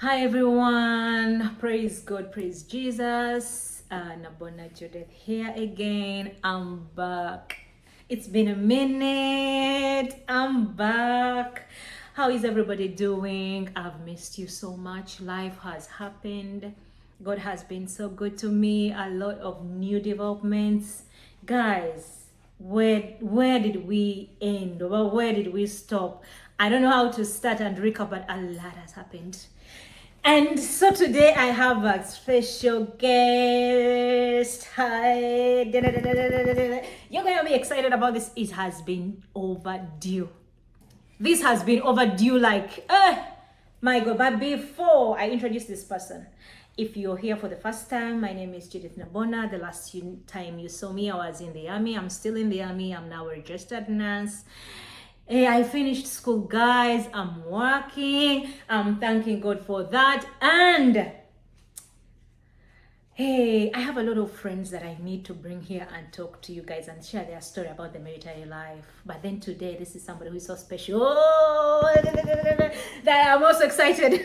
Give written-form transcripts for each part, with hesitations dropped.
Hi everyone, praise God, praise Jesus. Nabona Judith here again. I'm back. It's been a minute. I'm back. How is everybody doing? I've missed you so much. Life has happened. God has been so good to me. A lot of new developments. Guys, where did we end? Or where did we stop? I don't know how to start and recap, but a lot has happened. And so today I have a special guest. Hi. You're going to be excited about this. It has been overdue. This has been overdue like, my God. But before I introduce this person, if you're here for the first time, my name is Judith Nabona. The last time you saw me, I was in the army. I'm still in the army. I'm now a registered nurse. Hey, I finished school, guys. I'm working. I'm thanking God for that. And hey, I have a lot of friends that I need to bring here and talk to you guys and share their story about the military life. But then today, this is somebody who is so special that I'm also excited.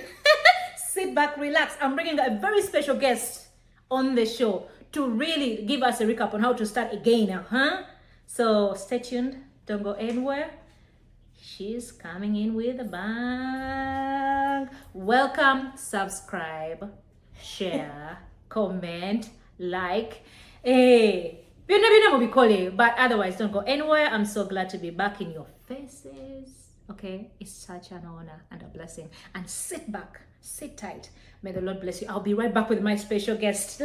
Sit back, relax. I'm bringing a very special guest on the show to really give us a recap on how to start again now, huh? So stay tuned. Don't go anywhere. She's coming in with a bang. Welcome, subscribe, share, comment, like. Hey, but otherwise don't go anywhere. I'm so glad to be back in your faces. Okay, it's such an honor and a blessing. And sit back, sit tight. May the Lord bless you. I'll be right back with my special guest.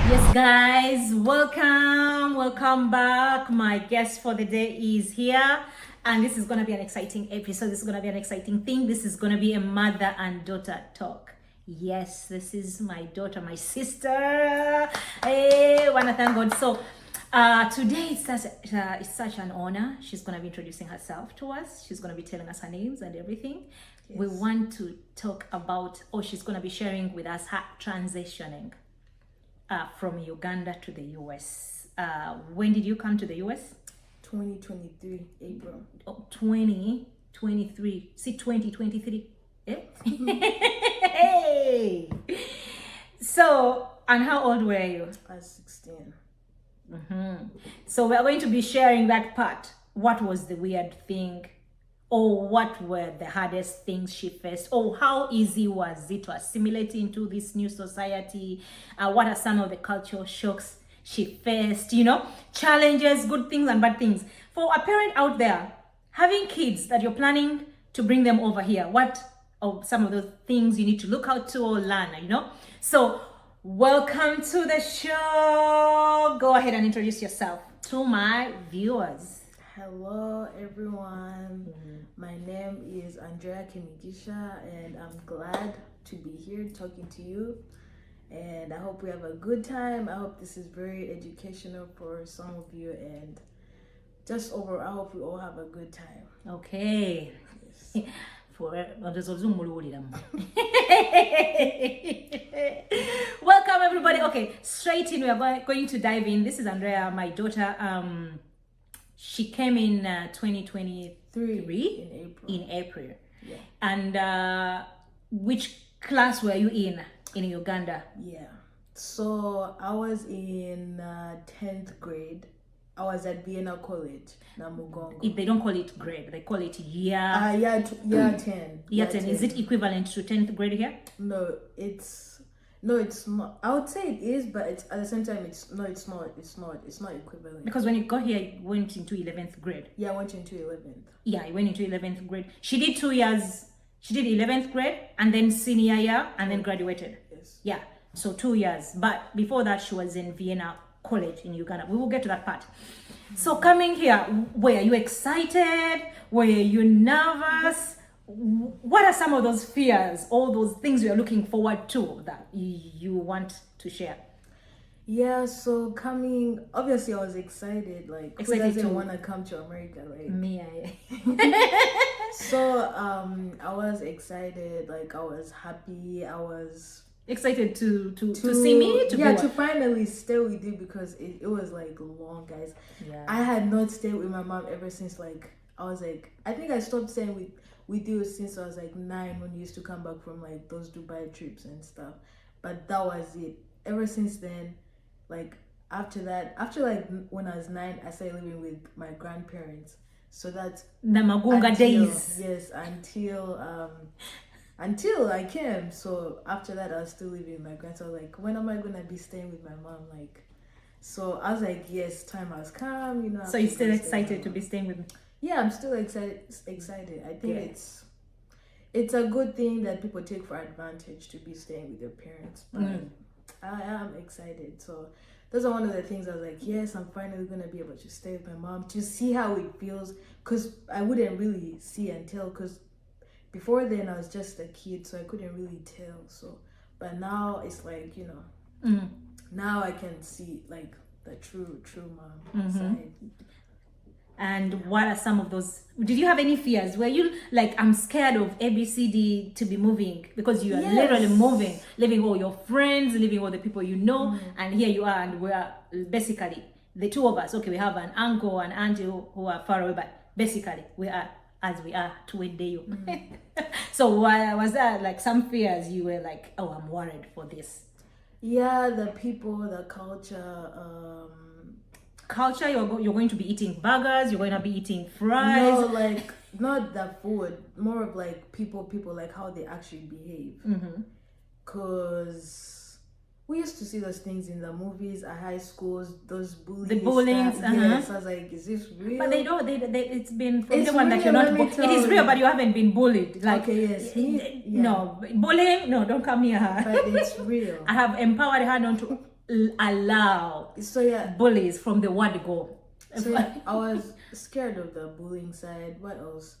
Yes, guys, welcome back. My guest for the day is here, and this is gonna be an exciting episode. This is gonna be an exciting thing. This is gonna be a mother and daughter talk. Yes, this is my daughter, my sister. Hey, wanna thank God. So today it's such an honor. She's gonna be introducing herself to us. She's gonna be telling us her names and everything. Yes. We want to talk about, she's gonna be sharing with us her transitioning from Uganda to the US. When did you come to the US? 2023, April. Oh, 2023. See, 2023. Eh? Hey! So, and how old were you? I was 16. Mm-hmm. So we're going to be sharing that part. What was the weird thing? Or what were the hardest things she faced? Or how easy was it to assimilate into this new society? What are some of the cultural shocks she faced? Challenges, good things and bad things. For a parent out there, having kids that you're planning to bring them over here, what are some of those things you need to look out to or learn, So, welcome to the show. Go ahead and introduce yourself to my viewers. Hello everyone, My name is Andrea Kemigisha and I'm glad to be here talking to you, and I hope we have a good time. I hope this is very educational for some of you, and just overall I hope we all have a good time. Okay. Yes. Welcome everybody. Okay, straight in, we are going to dive in. This is Andrea, my daughter. She came in 2023 in April. Yeah. And which class were you in Uganda? Yeah. So I was in 10th grade. I was at Vienna College, Namugongo. They don't call it grade, they call it year. Year 10. Year 10. Is it equivalent to 10th grade here? No, it's not. I would say it is, but it's at the same time it's not equivalent. Because when you got here, you went into 11th grade. Yeah, I went into 11th. Yeah, I went into 11th grade. She did 2 years. She did 11th grade and then senior year and then graduated. Yes. Yeah, so 2 years. But before that, she was in Vienna College in Uganda. We will get to that part. So coming here, were you excited? Were you nervous? What are some of those fears, all those things you're looking forward to that you want to share? Yeah, so coming, obviously I was excited. Like, who Excited doesn't to want to come to America? Like, me. I so I was excited. Like, I was happy. I was excited to see me to yeah, go. to finally stay with you because it was like long, guys. Yeah. I had not stayed with my mom ever since like I was like I think I stopped staying with you since I was like 9 when you used to come back from like those Dubai trips and stuff. But that was it. Ever since then, like after like when I was 9, I started living with my grandparents. So that's The Magunga until days. yes, until I came. So after that, I was still living with my grandson. So like, when am I gonna be staying with my mom? Like, so I was like, yes, time has come. You know. I So have you're to still go stay with excited my to mom. be staying with me? Yeah, I'm still excited. Excited. I think Good. it's a good thing that people take for advantage to be staying with their parents. But I am excited. So those are one of the things I was like, yes, I'm finally gonna be able to stay with my mom to see how it feels. Cause I wouldn't really see and tell. Cause before then I was just a kid, so I couldn't really tell. So, but now it's like now I can see like the true mom side. And what are some of those? Did you have any fears? Were you like, I'm scared of ABCD to be moving because you are literally moving, leaving all your friends, leaving all the people you know, and here you are, and we are basically the two of us. Okay, we have an uncle and auntie who are far away, but basically we are as we are to a day. So was that like some fears you were like, oh, I'm worried for this? Yeah, the people, the culture. You're going to be eating burgers, you're going to be eating fries. No, like not the food, more of like people, like how they actually behave. Cause we used to see those things in the movies at high schools, those bullies. The bullying. Yes, I was like, is this real? But they don't. It's been from It's the one that real, you're not. let me It tell is real, you. but you haven't been bullied. Like, okay, yes, no bullying. No, don't come near her. but it's real. I have empowered her not to allow So yeah, bullies from the word go. so yeah, I was scared of the bullying side. What else?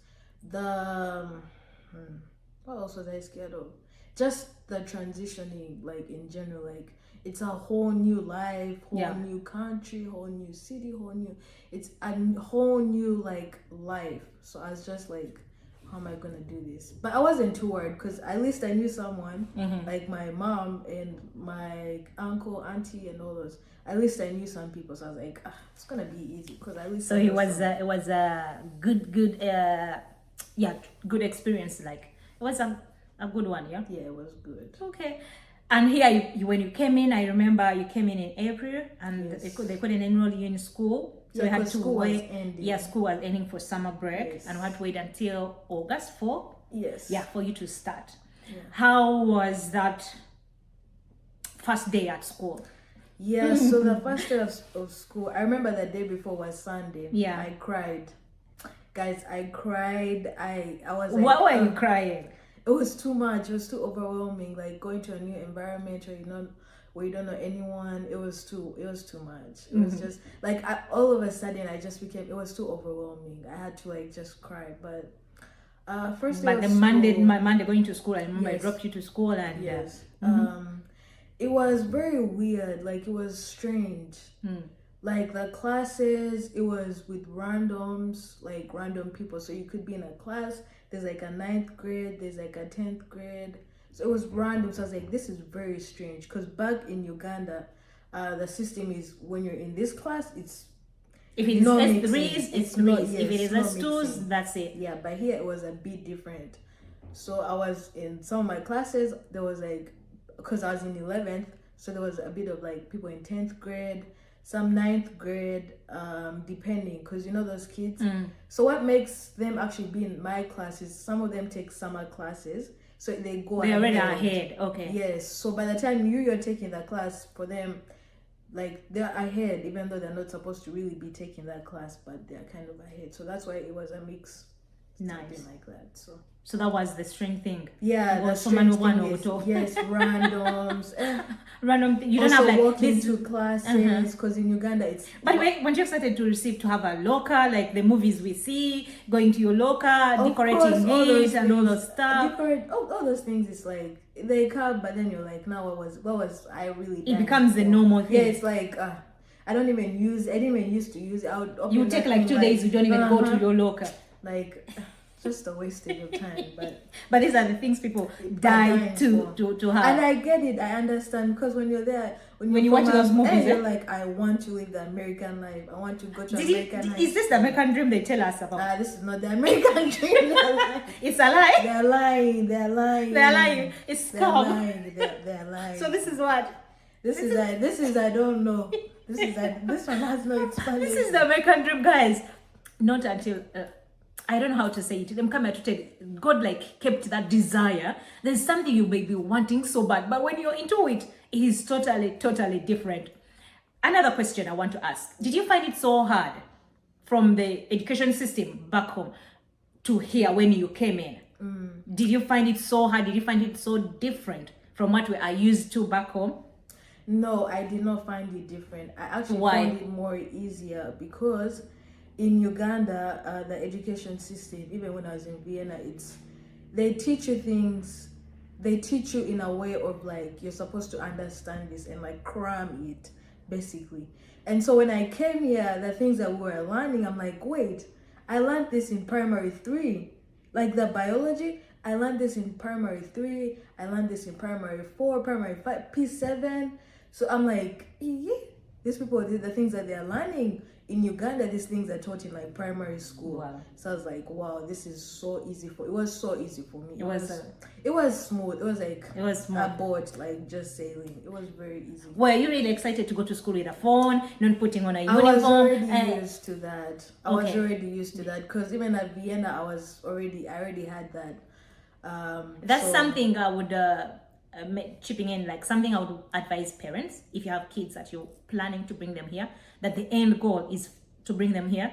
What else was I scared of? Just the transitioning, like in general, like it's a whole new life, whole new country, whole new city, it's a whole new like life. So I was just like, how am I gonna do this? But I wasn't too worried because at least I knew someone, like my mom and my uncle, auntie, and all those. At least I knew some people, so I was like, it's gonna be easy because at least. So it was a good good experience. Like it was a good one, yeah. Yeah, it was good. Okay. And here, when you came in, I remember you came in April, and they couldn't enroll you in school, so you had to wait. School was ending for summer break, and we had to wait until August 4. Yes. Yeah, for you to start. Yeah. How was that first day at school? Yeah, so the first day of school, I remember the day before was Sunday. Yeah. I cried. Guys, I cried. I was like, Why were you crying? It was too much. It was too overwhelming. Like going to a new environment where you don't know anyone. It was too much. It was just like all of a sudden it was too overwhelming. I had to like just cry. But first day. But Monday going to school, I remember I dropped you to school and yes. It was very weird. Like it was strange. Like the classes, it was with randoms, like random people. So you could be in a class. There's like a 9th grade. There's like a 10th grade. So it was random. So I was like, this is very strange. Because back in Uganda, the system is when you're in this class, it's if it is S3s, it's 3s. If it is S2s, that's it. Yeah, but here it was a bit different. So I was in some of my classes. There was like, because I was in 11th, so there was a bit of like people in 10th grade. Some 9th grade, depending, because you know those kids. So what makes them actually be in my classes? Some of them take summer classes, so they go. They're already ahead. Okay. Yes. So by the time you're taking that class, for them, like they're ahead, even though they're not supposed to really be taking that class, but they're kind of ahead. So that's why it was a mix. something like that. So that was the string thing. Yeah, It the was strange one thing or is, two. yes, randoms. Random thing. You don't Also have like walking this. to classes, because in Uganda it's. By the way, when you started to receive to have a locker, like the movies we see, going to your locker, decorating it, and all those stuff. All those things is like they come, but then you're like, now what was I really? It becomes the normal thing. Yeah, it's like I didn't even use to use it. You take like 2 days, you don't even go to your locker. Like, just a wasting of time. But these are the things people die to have. And I get it, I understand, because when you're there, when you watch those movies, you're like, I want to live the American life. I want to go to American life. Is this the American dream they tell us about? This is not the American dream. It's a lie. They're lying. They're lying. It's scam. They're lying. So this is what? This is I don't know. This one has no explanation. This is the American dream, guys. Not until I don't know how to say it. I'm coming to tell you, God like kept that desire. There's something you may be wanting so bad, but when you're into it, it is totally different. Another question I want to ask: did you find it so hard from the education system back home to here when you came in? Did you find it so hard? Did you find it so different from what we are used to back home? No, I did not find it different. I actually Why? found it more easier because in Uganda, the education system, even when I was in Vienna, they teach you things. They teach you in a way of like you're supposed to understand this and like cram it, basically. And so when I came here, the things that we were learning, I'm like, wait, I learned this in primary 3, like the biology. I learned this in primary 3. I learned this in primary 4, primary 5, P7. So I'm like, yeah, these people, the things that they're learning in Uganda, these things are taught in like primary school. Wow. So I was like, wow, this is so easy it was so easy for me. It was smooth. It was like a boat, like just sailing. It was very easy. Were you really excited to go to school with a phone, not putting on a uniform? I was already used to that. I was already used to that because even at Vienna, I already had that. That's something I would chipping in, like something I would advise parents if you have kids that you're planning to bring them here, that the end goal is to bring them here.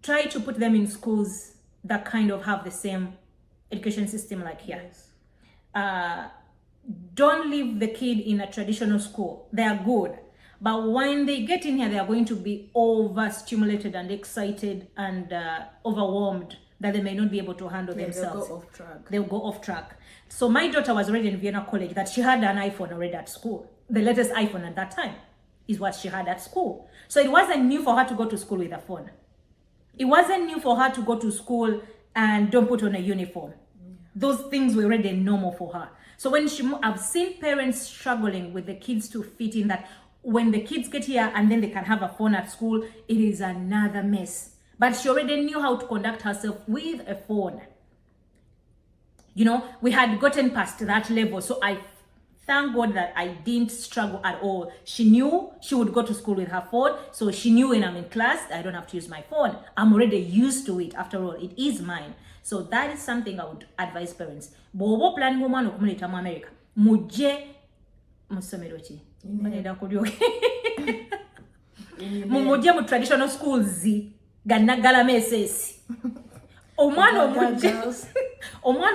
Try to put them in schools that kind of have the same education system like here. Yes. Don't leave the kid in a traditional school. They are good, but when they get in here, they are going to be overstimulated and excited and overwhelmed that they may not be able to handle themselves. They'll go off track. So my daughter was already in Vienna College, that she had an iPhone already at school. The latest iPhone at that time is what she had at school. So it wasn't new for her to go to school with a phone. It wasn't new for her to go to school and don't put on a uniform. Those things were already normal for her. So when I've seen parents struggling with the kids to fit in that when the kids get here and then they can have a phone at school, it is another mess. But she already knew how to conduct herself with a phone. You know, we had gotten past that level. So I thank God that I didn't struggle at all. She knew she would go to school with her phone. So she knew when I'm in class, I don't have to use my phone. I'm already used to it. After all, it is mine. So that is something I would advise parents. Bobo planning woman okumuleta mu America. Muje musomero ki? Manenda kulyoke. Muje mu traditional schools ganagala mesesi. Omwana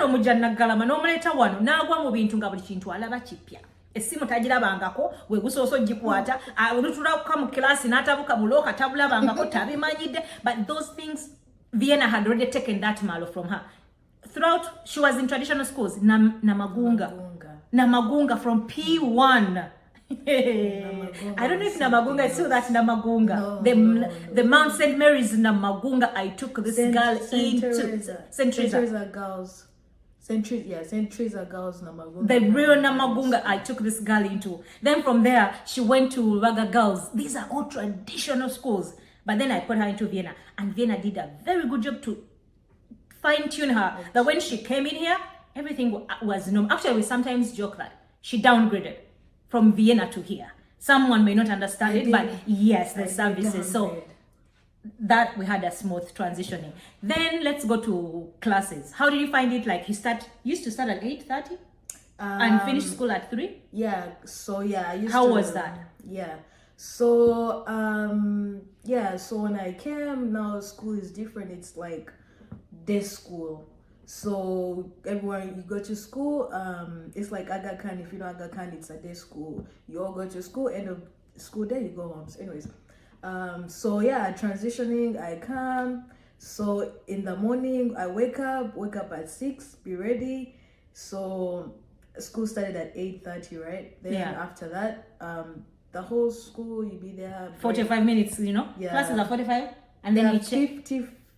omujja naggalama n'omuleeta wano n'agwa mu bintu nga buli kintu alaba kipya. Essimu tagirabangako, we gusooso gikwata, olutulauka mu kilaasi n'atabuka bulooka tabulabangako tabimanyidde. But those things, Vienna had already taken that malo from her. Throughout, she was in traditional schools, Namagunga from P1. I don't know if Namagunga is still that Namagunga. The Mount St. Mary's Namagunga. I took this girl into St. Teresa girls. St. Teresa girls Namagunga. The real Namagunga I took this girl into. Then from there she went to Raga Girls. These are all traditional schools. But then I put her into Vienna, and Vienna did a very good job to fine-tune her. That when she came in here, everything was normal. Actually, we sometimes joke that she downgraded from Vienna to here. Someone may not understand it, but yes, the services. So that we had a smooth transitioning. Then let's go to classes. How did you find it? Like used to start at 8:30 and finish school at 3? Yeah. So yeah, How was that? Yeah. So so when I came, now school is different. It's like day school. So everyone, you go to school. It's like Aga Khan. If you know Aga Khan, it's a day school. You all go to school. End of school day, you go home. So anyways, so yeah, transitioning. I come. So in the morning, I wake up at 6. Be ready. So school started at 8:30, right? Then after that, the whole school, you be there 45 minutes, Yeah. Classes are 45, and then you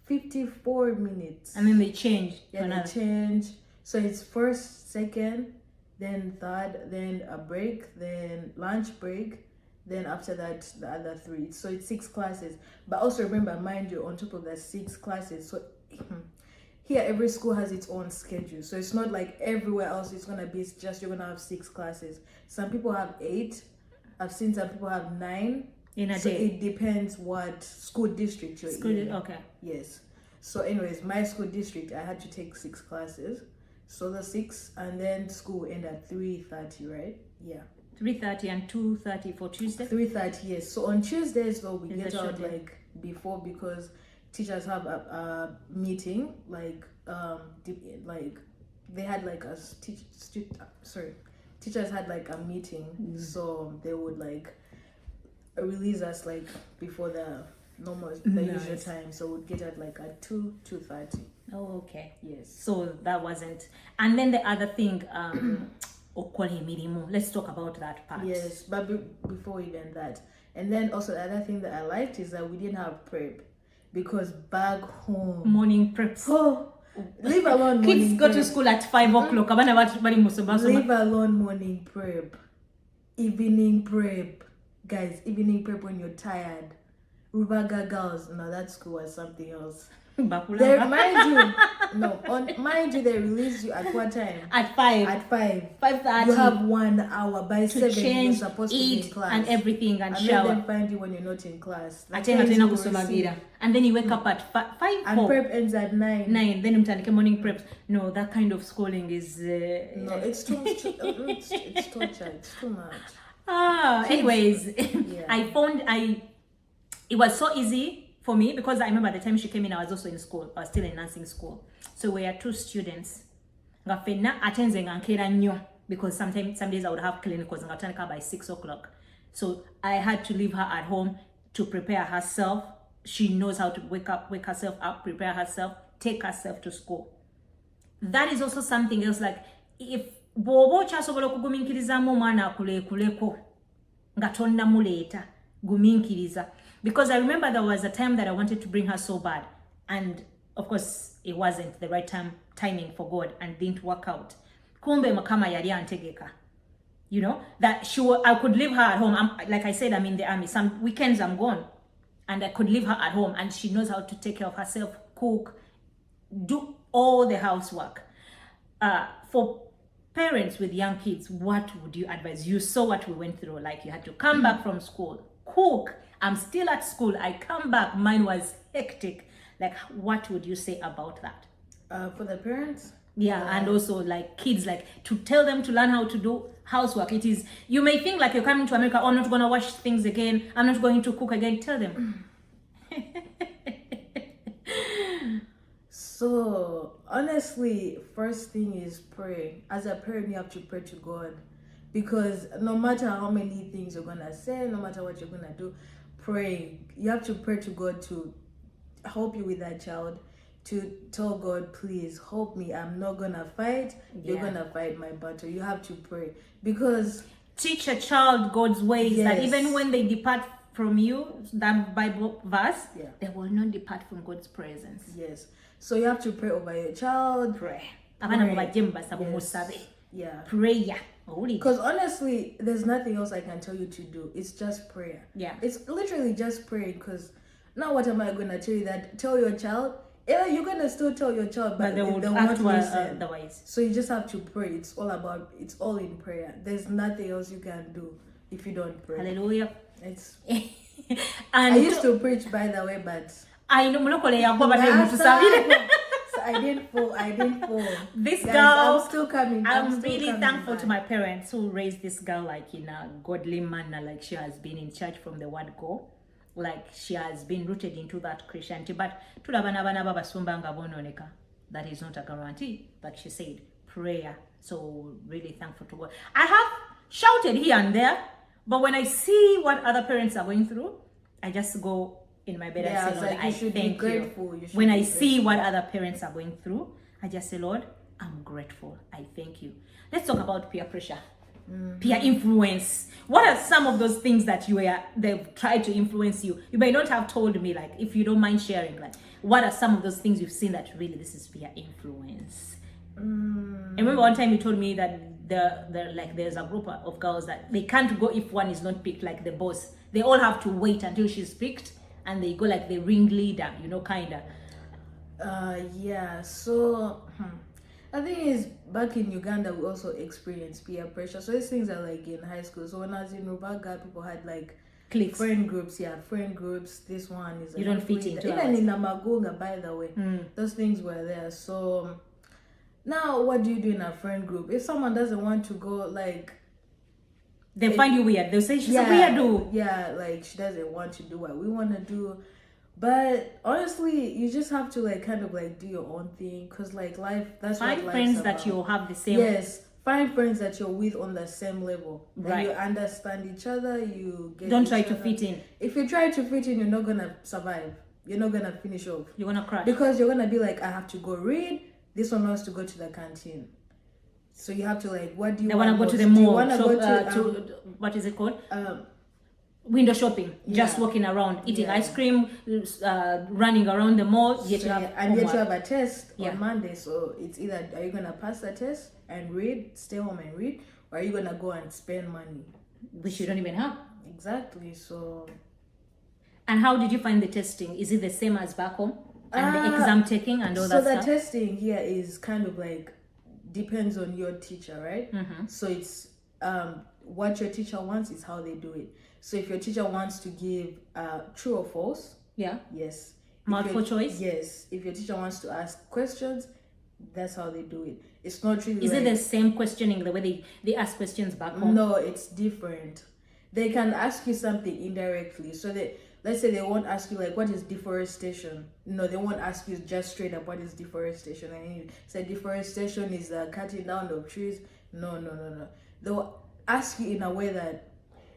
54 minutes. And then they change. Yeah, they change. So it's first, second, then third, then a break, then lunch break, then after that the other 3. So it's 6 classes. But also remember, mind you, on top of that 6 classes, so here every school has its own schedule. So it's not like everywhere else it's gonna be just you're gonna have 6 classes. Some people have 8. I've seen some people have 9. In a so day. It depends what school district you're in. Okay. Yes. So anyways, my school district, I had to take 6 classes. So the 6, and then school end at 3:30, right? Yeah. 3:30 and 2:30 for Tuesday? 3:30, yes. So on Tuesdays, though, we In get the out short day. like before, because teachers have a meeting, like they had like a teachers had like a meeting, so they would like release us like before the usual time. So we'd get at like at 2:30. Oh, okay. Yes. So that wasn't. And then the other thing, okole mirimu. Let's talk about that part. Yes, but before even that, and then also the other thing that I liked is that we didn't have prep, because back home Morning preps. Oh, leave alone morning Kids go to prep. school at 5 o'clock. Leave alone morning prep, evening prep, guys. Evening prep when you're tired. Rubaga girls, no, that school was something else. They mind you, they release you at what time? At 5. At 5. 5:30. You have 1 hour. By to 7, change, you're supposed eat, to be in class. and everything, and And shower. then find you when you're not in class. The Atenga times tena you kusoma receive. bira. And then you wake up at 5, And 4, prep ends at 9. 9. Then mtandike morning preps. No, that kind of schooling is... No, it's too much. It's torture. It's too much. Anyways, Yeah. it was so easy for me, because I remember the time she came in, I was also in school. I was still in nursing school. So we are 2 students. Nga fena atenze nga nkera nnyo, because some days I would have clinicals nga tandika by 6 o'clock. So I had to leave her at home to prepare herself. She knows how to wake herself up, prepare herself, take herself to school. That is also something else. Like, if bobo kyasobola okugumiikirizamu omwana akuleekuleko nga tonnamuleeta, gumiikiriza. Because I remember there was a time that I wanted to bring her so bad, and of course it wasn't the right timing for God, and didn't work out. Kumbe makama yali antegeka. That I could leave her at home. Like I said, I'm in the army. Some weekends I'm gone, and I could leave her at home, and she knows how to take care of herself, cook, do all the housework. For parents with young kids, what would you advise? You saw what we went through. Like, you had to come back from school, cook. I'm still at school. I come back. Mine was hectic. Like, what would you say about that? For the parents? Yeah, and also like kids, like to tell them to learn how to do housework. It is, you may think like you're coming to America, oh, I'm not going to wash things again. I'm not going to cook again. Tell them. So, honestly, first thing is pray. As a parent, you have to pray to God. Because no matter how many things you're going to say, no matter what you're going to do, pray. You have to pray to God to help you with that child. To tell God, please help me. I'm not going to fight. You're going to fight my battle. You have to pray. Because teach a child God's ways, that Yes. even when they depart from you, that Bible verse, Yeah. they will not depart from God's presence. yes. So you have to pray over your child. Pray. Yes. Yeah. Prayer. Because honestly, there's nothing else I can tell you to do. It's just prayer. Yeah. It's literally just praying. Because now what am I going to tell you that? Tell your child. Yeah, you're going to still tell your child, but But they will would not act listen. otherwise. So you just have to pray. It's all in prayer. There's nothing else you can do if you don't pray. Hallelujah. It's. And I used to preach, by the way, but I know mulokole yakuba mutusabire. So I didn't fall. This Guys, girl, I'm still coming. I'm still really coming thankful back. to my parents who raised this girl like in a godly manner, like she has been in church from the word go. like she has been rooted into that Christianity. But that is not a guarantee. Like she said, prayer. So really thankful to God. I have shouted here and there, but when I see what other parents are going through, I just go in my bed and say, Lord, I thank you. When I see what other parents are going through, I just say, Lord, I'm grateful. I thank you. Let's talk about peer pressure. Peer influence. What are some of those things that they've tried to influence you? You may not have told me, like, if you don't mind sharing, like, what are some of those things you've seen that really this is peer influence? I remember one time you told me that there's a group of girls that they can't go if one is not picked, like the boss. They all have to wait until she's picked, and they go like the ringleader, kinda. Yeah. So I think is back in Uganda we also experienced peer pressure. So these things are like in high school. So when I was in Uganda, people had like cliques, friend groups. Yeah, friend groups. This one is you don't fit into even in Namagunga, by the way. Those things were there. So now what do you do in a friend group? If someone doesn't want to go, like they find you weird. They'll say she's a weirdo. Yeah, like she doesn't want to do what we want to do. But honestly, you just have to like kind of like do your own thing, because like life, that's find what friends life's that about. you have the same. Yes, find friends that you're with on the same level. Right. You understand each other. You get. Don't try to fit in. If you try to fit in, you're not gonna survive. You're not gonna finish off. You're gonna crash because you're gonna be like, I have to go read. This one wants to go to the canteen. So you have to like, what do you want to go to the mall? Do you want to go to what is it called? Window shopping, just walking around, eating ice cream, running around the mall. Yet you have a test on Monday. So it's either are you gonna pass the test and read, stay home and read, or are you gonna go and spend money, which you don't even have. Exactly. So. And how did you find the testing? Is it the same as back home? And the exam taking and all that stuff? So the testing here is kind of like depends on your teacher, right? So it's what your teacher wants is how they do it. So if your teacher wants to give true or false, yes. Multiple choice, yes. If your teacher wants to ask questions, that's how they do it. It's not really. Is it the same questioning the way they ask questions back home? No, it's different. They can ask you something indirectly. So let's say they won't ask you like what is deforestation. No, they won't ask you just straight up what is deforestation. And you say deforestation is the cutting down of trees. No. They'll ask you in a way that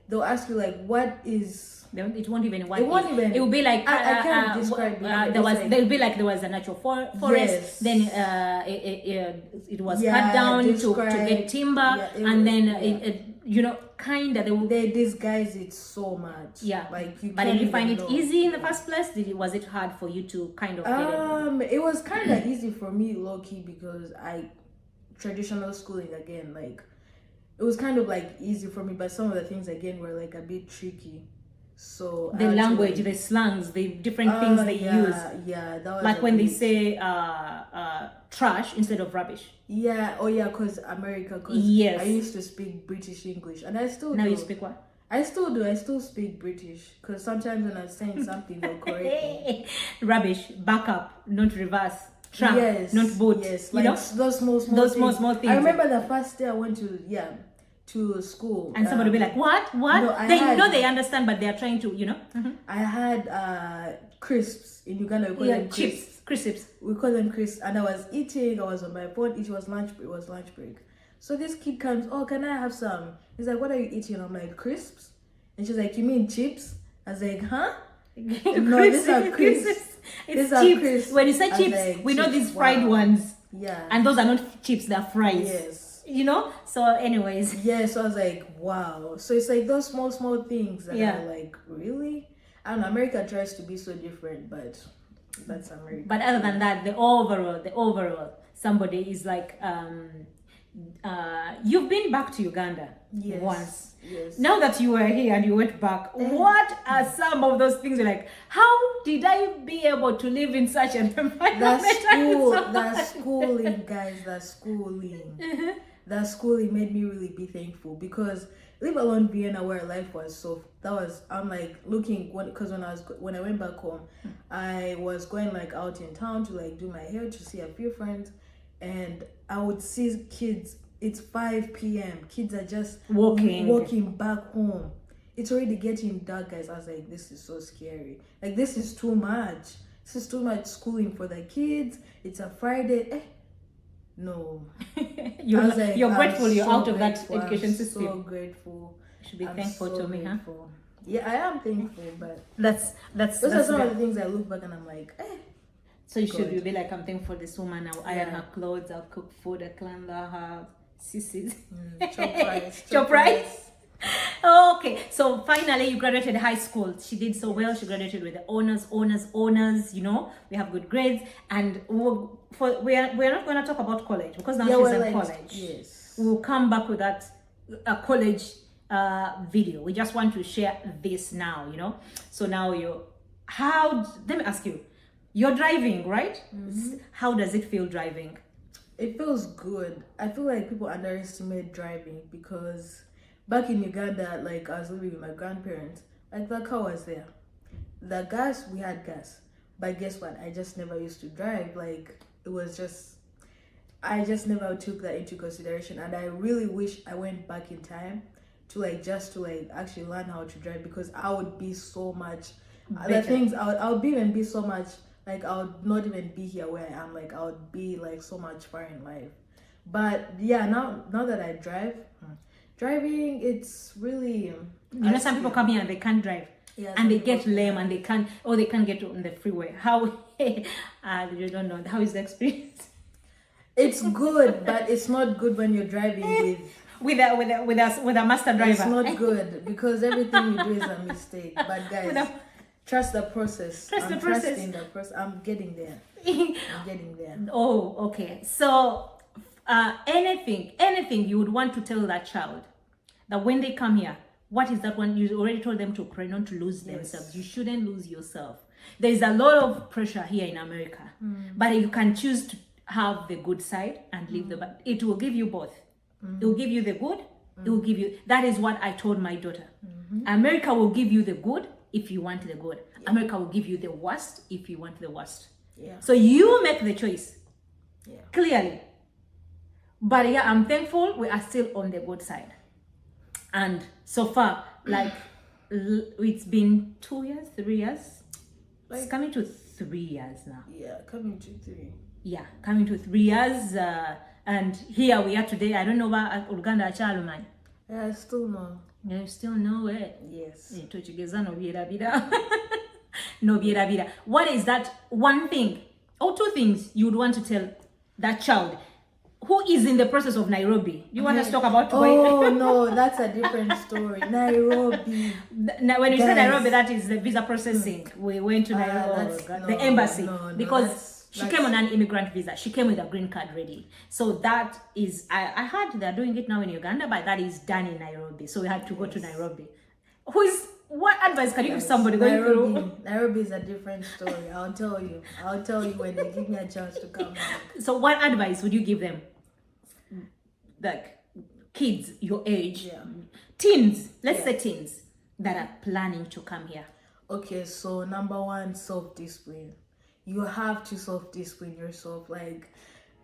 they'll ask you like what is. It won't even. It will be like I can't describe it. There'll be like there was a natural forest. Yes. Then it was cut down to get timber, and then they disguise it so much. Yeah. Like but did you find it easy in the first place? Was it hard for you to kind of get it? It was kind of easy for me, low key, because traditional schooling again, like it was kind of like easy for me, but some of the things again were like a bit tricky. So the language, the slangs, the different things they use. Yeah, that was like when they say trash instead of rubbish. Yeah, because America. Yes. I used to speak British English, and I still now do. You speak what? I still do. I still speak British, because sometimes when I'm saying something, they'll correct me. Rubbish, back up, not reverse. Trunk, not boot. Yes, like those small things. I remember the first day I went to school, and somebody will be like, what no, they understand, but they are trying to I had crisps in Uganda. We call them crisps. We call them crisps, and I was eating. I was on my phone. It was lunch break. So this kid comes, oh, can I have some? He's like, what are you eating? I'm like, crisps. And she's like, you mean chips? I was like, huh? No, these are crisps. It's chips. When you say chips, like, we know these fried ones. Yeah. And those are not chips, they're fries. Yes. So anyways. Yeah, so I was like, wow. So it's like those small things that are like, really? I don't know, America tries to be so different, but that's America. But other than that, the overall, somebody is like, you've been back to Uganda once. Yes. Now that you were here and you went back, what are some of those things you're like, how did I be able to live in such an environment? The schooling, guys, the schooling. The schooling made me really be thankful, because leave alone Vienna where life was so, I'm like looking, because when I went back home, I was going like out in town to like do my hair, to see a few friends, and I would see kids. It's 5 p.m. Kids are just walking back home. it's already getting dark, guys. I was like, this is so scary. Like, this is too much. This is too much schooling for the kids. It's a Friday. No. You're grateful you're out of that grateful. education system. So grateful. You should be I'm thankful so to me, huh? grateful. Yeah, I am thankful, but Those are some of the things I look back and I'm like, So you God. should be like, I'm thankful for this woman. I'll iron her clothes, I'll cook food, I'll clean her sissies. Chop rice. Chop rice. Okay, so finally you graduated high school. She did so well. She graduated with the honors. You know, we have good grades, and we're not going to talk about college because now she's in college. Yes, we'll come back with that college video. We just want to share this now. You know, so now let me ask you. You're driving, right? Mm-hmm. How does it feel driving? It feels good. I feel like people underestimate driving because back in Uganda, like I was living with my grandparents, like the car was there. The gas, we had gas. But guess what? I just never used to drive. Like it was just, I just never took that into consideration. And I really wish I went back in time to actually learn how to drive because I would be so much, the things, I would even be so much, like I would not even be here where I am. Like I would be like so much far in life. But yeah, now that I drive, driving, it's really... You know, some people come here and they can't drive. Yeah, and they get lame and they can't get on the freeway. How? You don't know. How is the experience? It's good, but it's not good when you're driving with a master driver. It's not good because everything you do is a mistake. But guys, trust the process. Trusting the process. I'm getting there. Oh, okay. So, anything you would want to tell that child that when they come here, what is that one? You already told them to pray not to lose themselves. You shouldn't lose yourself. There is a lot of pressure here in America, but you can choose to have the good side and leave the bad. It will give you both. It will give you the good. It will give you. That is what I told my daughter. America will give you the good if you want the good. Yeah. America will give you the worst if you want the worst. Yeah. So you make the choice. Yeah. Clearly. But yeah, I'm thankful we are still on the good side. And so far, like, it's been 2 years, 3 years. It's coming to 3 years now. Yeah, coming to 3. Yeah, coming to 3 years. And here we are today. I don't know about Uganda, man. Yeah, I still know. You still know it? Yes. No. What is that one thing or two things you would want to tell that child who is in the process of Nairobi? You want us to talk about? Oh no, that's a different story. Nairobi. Now, when you say Nairobi, that is the visa processing. We went to Nairobi, the embassy, because she came on an immigrant visa. She came with a green card ready. So that is, I heard they're doing it now in Uganda, but that is done in Nairobi. So we had to go to Nairobi. What advice can you give somebody going through? Nairobi is a different story. I'll tell you when they give me a chance to come back. So what advice would you give them? Like kids your age, teens, let's say teens that are planning to come here. Okay, so number one, self-discipline. You have to self-discipline yourself. Like,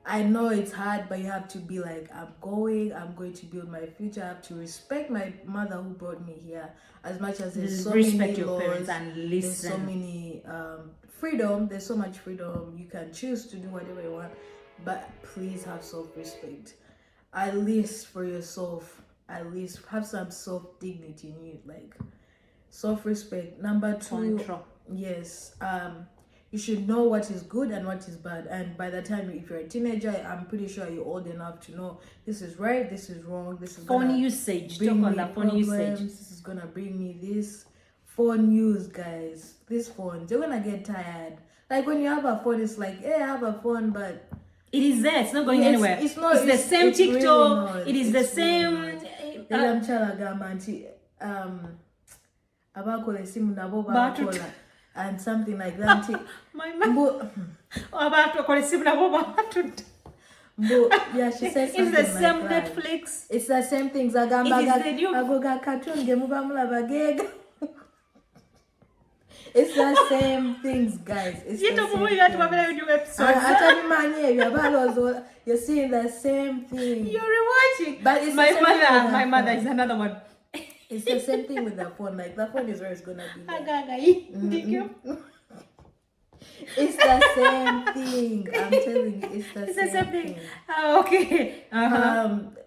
I know it's hard, but you have to be like, I'm going to build my future. I have to respect my mother who brought me here. As much as there's so many laws, parents and listen. There's so many freedom. There's so much freedom. You can choose to do whatever you want, but please have self-respect. At least for yourself. At least have some self-dignity in you, like self-respect. Number 2, yes. You should know what is good and what is bad. And by the time, if you're a teenager, I'm pretty sure you're old enough to know this is right, this is wrong, this is phone usage. Talk on the phone usage. This is gonna bring me this. Phone use, guys. These phones, you're gonna get tired. Like when you have a phone, it's like, hey, I have a phone, but it is there. It's not going anywhere. It's the same TikTok. Really, it is the same. And something like that. My mom. Yeah, she says something. It's the same like Netflix. It's the same things. It is the new. It's the same things, guys. It's the same you're seeing the same thing. You're rewatching. But it's my mother is another one. It's the same thing with the phone. Like, the phone is where it's gonna be there. It's the same thing. I'm telling you, it's the same thing. Oh, okay.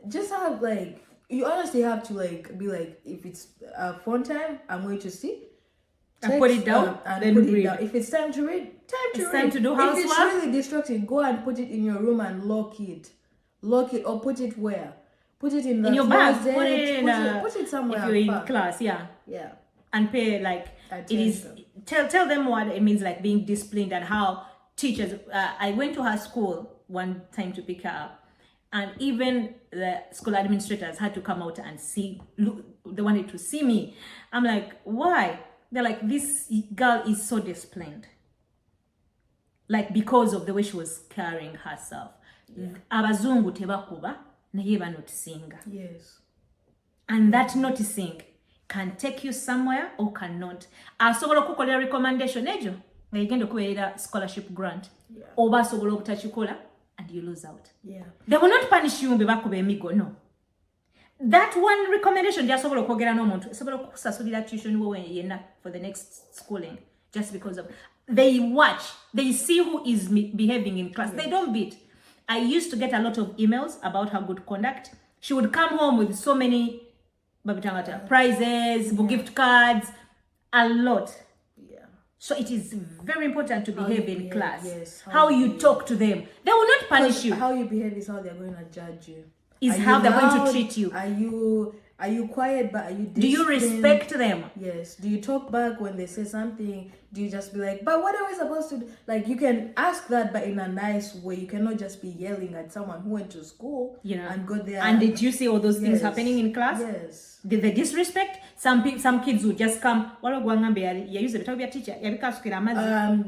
Just have like, you honestly have to like be like, if it's phone time, I'm going to see. And put it down, and then put it read. down. If it's time to read, time to do housework. If it's really distracting, go and put it in your room and lock it, or put it where? Put it in your closet, bag. Put it in put it somewhere. If you're in class, yeah. And pay like attention. It is. Tell them what it means, like being disciplined, and how teachers. I went to her school one time to pick her up, and even the school administrators had to come out and see. Look, they wanted to see me. I'm like, why? They're like, this girl is so disciplined. Like, because of the way she was carrying herself. Abazungu tebakuba naye banotisinga. Yes. And that noticing can take you somewhere or cannot. Asobola okukolera recommendation ejo nga igenda okubeera scholarship grant. Oba asobola obutakikola and you lose out. They will not punish you bebakuba emigo, no. That one recommendation jasobola okwogera n'omuntu esobola okusasulira tuition wowe yenna for the next schooling, just because of they watch, they see who is behaving in class. They don't beat. I used to get a lot of emails about her good conduct. She would come home with so many prizes, gift cards, a lot. So it is very important to behave in class. Yes, how you talk to them. They will not punish you. How you behave is how they're going to judge you. Is how they're going to treat you. Are you quiet, but are you disciplined? Do you respect them? Yes. Do you talk back when they say something? Do you just be like, but what are we supposed to do? Like, you can ask that, but in a nice way. You cannot just be yelling at someone who went to school and got there. And did you see all those things happening in class? Yes. Did they disrespect? Some kids would just come.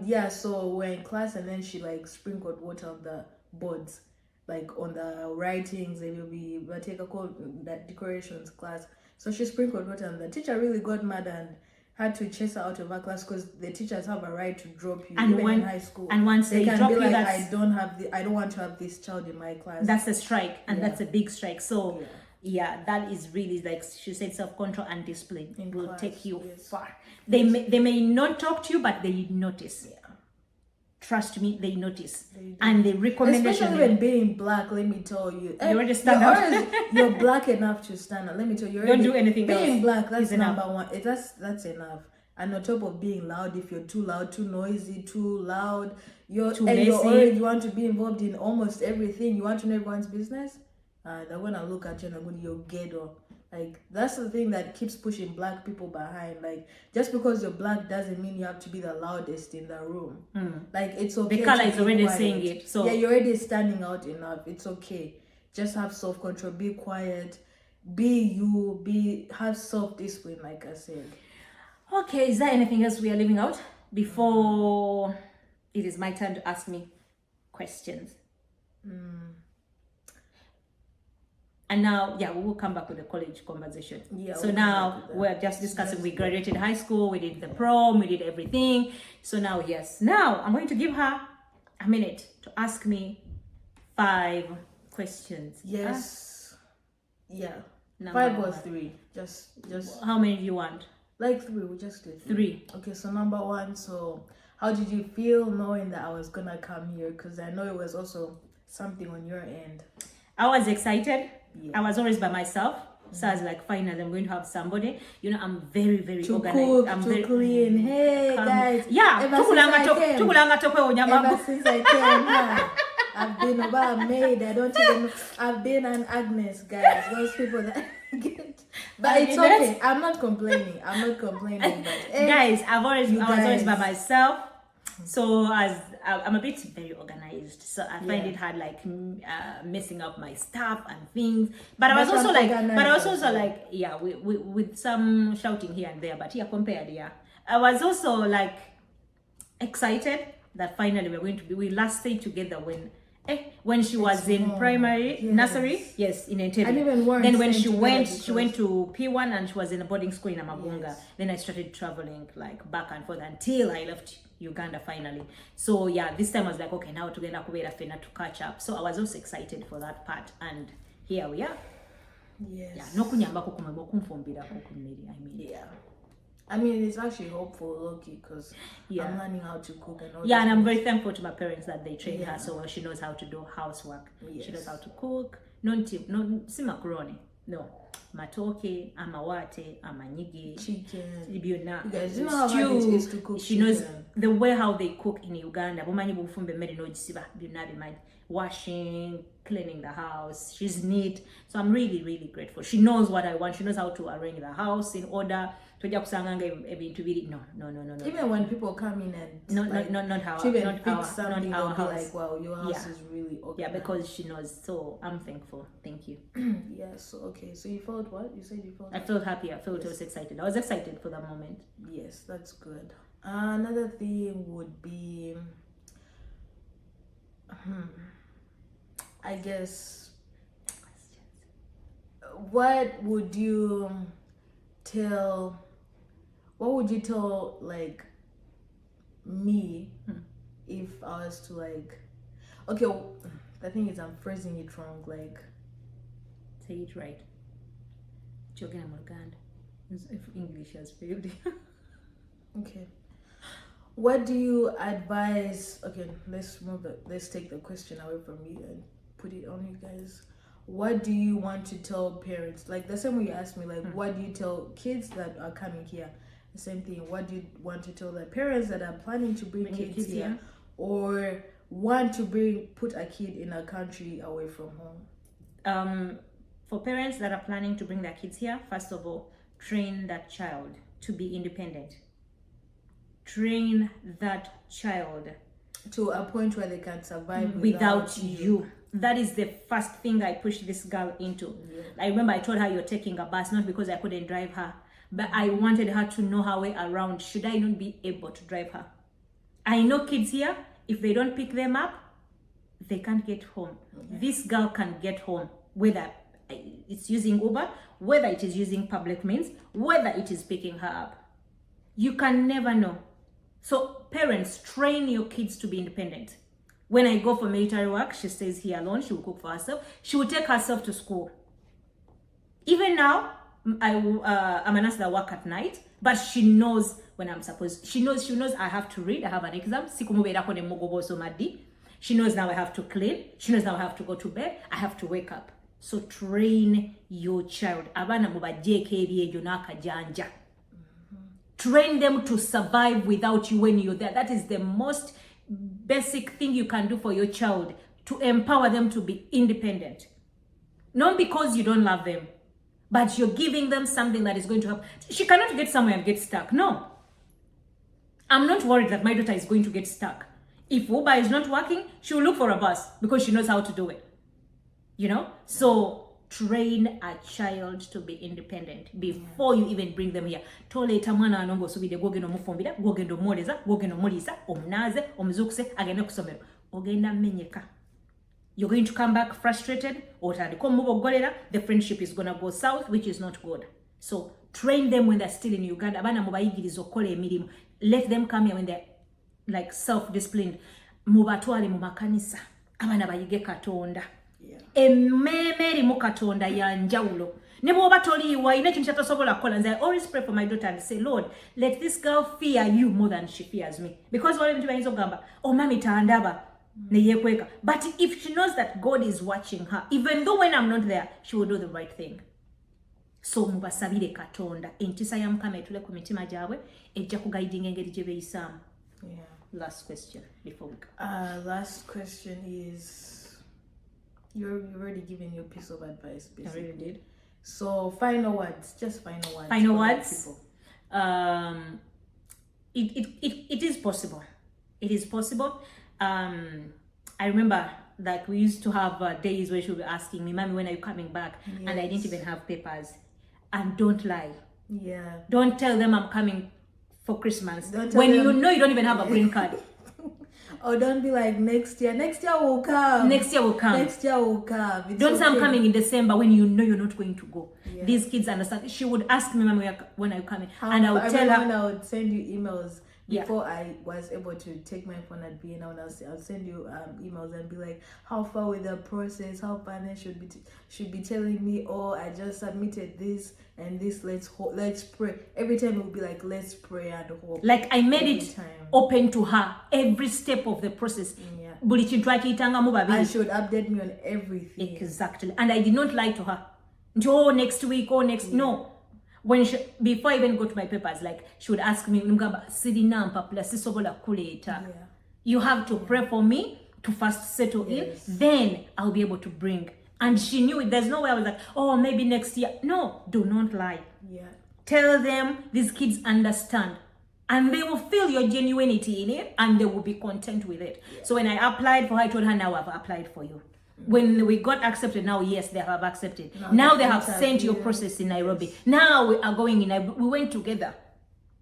Yeah, so we're in class and then she like sprinkled water on the boards. Like on the writings, they will be that decorations class. So she sprinkled water, and the teacher really got mad and had to chase her out of her class, because the teachers have a right to drop you, even in high school. And once they can drop be you, like, I don't want to have this child in my class. That's a strike, and that's a big strike. So that is really, like she said, self-control and discipline will take you far. They may not talk to you, but they notice. Trust me, they notice. And they recommend. Especially when being black, let me tell you. You already stand out. You're black enough to stand out. Let me tell you. Don't do anything else. Being black, that's number one. That's enough. And on top of being loud, if you're too loud, too noisy, too loud, you're already, you want to be involved in almost everything. You want to know everyone's business. They're gonna look at you and they're going to your ghetto. Like, that's the thing that keeps pushing black people behind. Like, just because you're black doesn't mean you have to be the loudest in the room. Like, it's okay. The color is already saying it. So yeah, you're already standing out enough. It's okay. Just have self-control. Be quiet. Be you. Have self-discipline, like I said. Okay, is there anything else we are leaving out before it is my turn to ask me questions? And now, we will come back with the college conversation. So now we're just discussing, we graduated high school, we did the prom, we did everything. So now, now I'm going to give her a minute to ask me 5 questions. Yes. Number 5 or 3. Just. How many do you want? Like 3, we just did 3. Okay, so number 1, so how did you feel knowing that I was gonna come here? Because I know it was also something on your end. I was excited. I was always by myself. So I was like, finally, I'm going to have somebody. You know, I'm very, very organized. Cook, I'm very clean. Hey, guys. Ever since I came, I've been a maid. I don't even know. I've been an Agnes, guys. Those people that get. But it's okay. I'm not complaining. But guys, I was always by myself. So I'm a bit very organized, so I find it hard, like messing up my stuff and things. But I was also like, with some shouting here and there. But compared, I was also like excited that finally we last stayed together when she was in primary, nursery, in Entebbe. Then when she went to P1 and she was in a boarding school in Amagunga. Then I started traveling like back and forth until I left Uganda finally. So this time I was like, okay, now to catch up. So I was also excited for that part, and here we are. Yes. Yeah, nokunyambako kumwe kumfumbirako ku mmere, I mean. Yeah. I mean, it's actually hopeful, Loki, because Yeah. I'm learning how to cook and all Yeah, that. and I'm very thankful to my parents that they trained Yeah. her so well. She knows how to do housework. Yes. She knows how to cook. Si macaroni. No. Matoke, amawate, amanyigi, Chicken. byonna. You guys, you know how hard it is to cook She knows chicken. the way how they cook in Uganda. Bumanyi bufumbe mmere n'ogisiba byonna bimanyi. Washing, cleaning the house. She's neat. So I'm really, really grateful. She knows what I want. She knows how to arrange the house in order. Tojja kusanganga ebintu biri. No. Even when people come in and not how she even not fix our something, not our they'll be house. like, wow, your house Yeah. is really okay. Yeah, because she knows. So I'm thankful. Thank you. Yes, so okay. So you felt what? You said you felt I felt happy. I felt I was excited. I was excited for that moment. Yes, that's good. Another thing would be I guess what would you tell like me if I was to like, okay, the thing is I'm phrasing it wrong, like Say it right. Jogging in Uganda. If English has failed. okay, what do you advise? Okay, let's take the question away from you and put it on you guys. What do you want to tell parents? Like the same way you asked me, like what do you tell kids that are coming here? The same thing. What do you want to tell the parents that are planning to bring kids here, or want to put a kid in a country away from home? For parents that are planning to bring their kids here, first of all, train that child to be independent. Train that child to a point where they can survive without you. That is the first thing I pushed this girl into. Yeah. I remember I told her you're taking a bus, not because I couldn't drive her, but I wanted her to know her way around. Should I not be able to drive her? I know kids here, if they don't pick them up, they can't get home. This girl can get home, whether it's using Uber, whether it is using public means, whether it is picking her up. You can never know. So parents, train your kids to be independent. When I go for military work, she stays here alone. She will cook for herself. She will take herself to school. Even now, I'm an that work at night, but she knows when I'm supposed. She knows I have to read. I have an exam. She knows now I have to clean. She knows now I have to go to bed. I have to wake up. So train your child. Train them to survive without you when you're there. That is the most basic thing you can do for your child, to empower them to be independent. Not because you don't love them, but you're giving them something that is going to help. She cannot get somewhere and get stuck. No. I'm not worried that my daughter is going to get stuck. If Uber is not working, she will look for a bus because she knows how to do it. You know? So train a child to be independent before you even bring them here. Toleta mwana anongo subide gogendo mufumbira, gogendo moleza, gogendo mulisa, omnaze, omzukse, agenda kusomero. Ogenda menyeka. You're going to come back frustrated, or the friendship is going to go south, which is not good. So train them when they're still in Uganda. Let them come here when they're like self-disciplined. Mubatwale mu makanisa. Abana bayige Katonda. Emmeme mu Katonda ya njawulo. Ne bwoba toliiwa ine kintu kyatosobola kukola. I always pray for my daughter and say, Lord, let this girl fear you more than she fears me. Because wale mtu bayinza okugamba, oh mami tandaba. But if she knows that God is watching her, even though when I'm not there, she will do the right thing. So mubasabire Katonda entisa ya Mukama etule ku mitima gyabwe ejja kuguiding engeri gye beeyisaamu. Last question before we go. Last question is, you've already given your piece of advice basically. I really did. So final words, just final words. Final words. It is possible. It is possible. I remember that we used to have days where she would be asking me, Mommy, when are you coming back? Yes. And I didn't even have papers. And don't lie. Yeah. Don't tell them I'm coming for Christmas when you know you don't even have a green card. Or don't be like, next year will come. Next year will come. Next year will come. It's don't say I'm coming in December when you know you're not going to go. Yeah. These kids understand. She would ask me, Mommy, when are you coming? And I would tell her. When I would send you emails, before I was able to take my phone at BNI, and I'll send you emails and be like, how far with the process, how finance should be telling me, oh, I just submitted this and this, let's pray. Every time it would be like, let's pray and hope. Like I made it open to her every step of the process. Yeah. And she would update me on everything. Exactly. And I did not lie to her. Oh, next week, no. When before I even go to my papers, like she would ask me, you have to pray for me to first settle in, then I'll be able to bring. And she knew it. There's no way I was like, oh, maybe next year. No, do not lie. Yeah. Tell them these kids understand. And they will feel your genuinity in it, and they will be content with it. Yeah. So when I applied for her, I told her, now I've applied for you. When we got accepted, now yes, they have accepted. Now they have sent your process in Nairobi. Yes. Now we are going in Nairobi. We went together.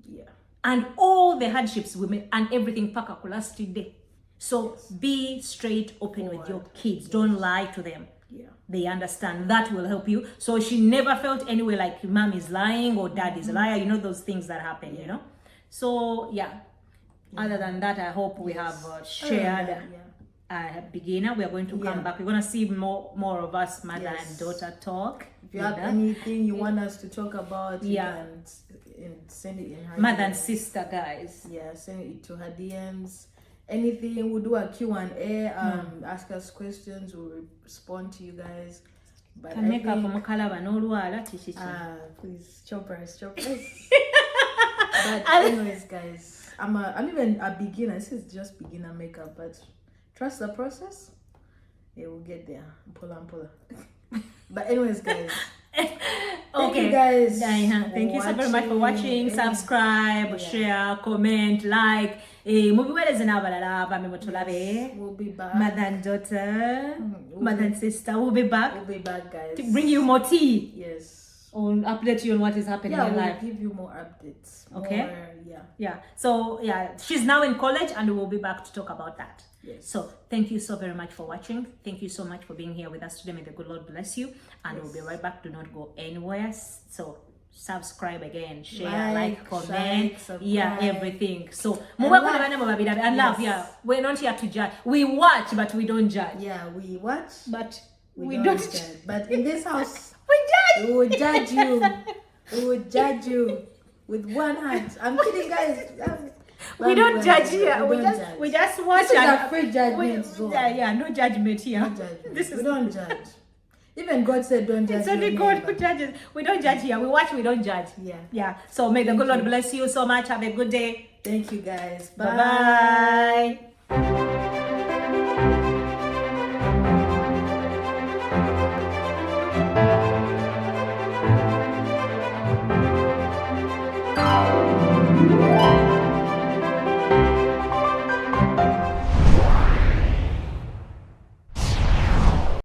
Yeah. And all the hardships we made and everything last day. So be straight, open with your kids. Yes. Don't lie to them. Yeah. They understand. That will help you. So she never felt anyway like mom is lying or dad is a liar. You know those things that happen, you know. So other than that, I hope we have shared beginner. We are going to come back. We're going to see more of us mother and daughter talk. If you have anything you want us to talk about, you can send it in her mother and sister, guys. Send it to her DMs. Anything, we'll do a Q&A. Ask us questions, we'll respond to you guys. But please chop us. But anyways, guys, I'm even a beginner. This is just beginner makeup, but trust the process. It will get there. Pull. But anyways, guys. Thank you guys. Thank you so very much for watching. Subscribe, share, comment, like. We'll be back. Mother and daughter, mother and sister. We'll be back. We'll be back, guys. To bring you more tea. Yes. On update you on what is happening in life. We'll give you more updates. Okay. So she's now in college, and we'll be back to talk about that. Yes. So thank you so very much for watching. Thank you so much for being here with us today. May the good Lord bless you, and we'll be right back. Do not go anywhere. So subscribe again, share, like, comment, everything. So and love. We're not here to judge. We watch, but we don't judge. We watch, but we don't judge. But in this house, we will judge you. We will judge you with one hand. I'm kidding, guys. We don't judge here. We just watch. This is a free judgment zone. No judgment here. No judgment. We don't judge. Even God said don't judge. It's only God who judges. We don't judge here. We watch, we don't judge. So may the good Lord bless you so much. Have a good day. Thank you, guys. Bye. Bye.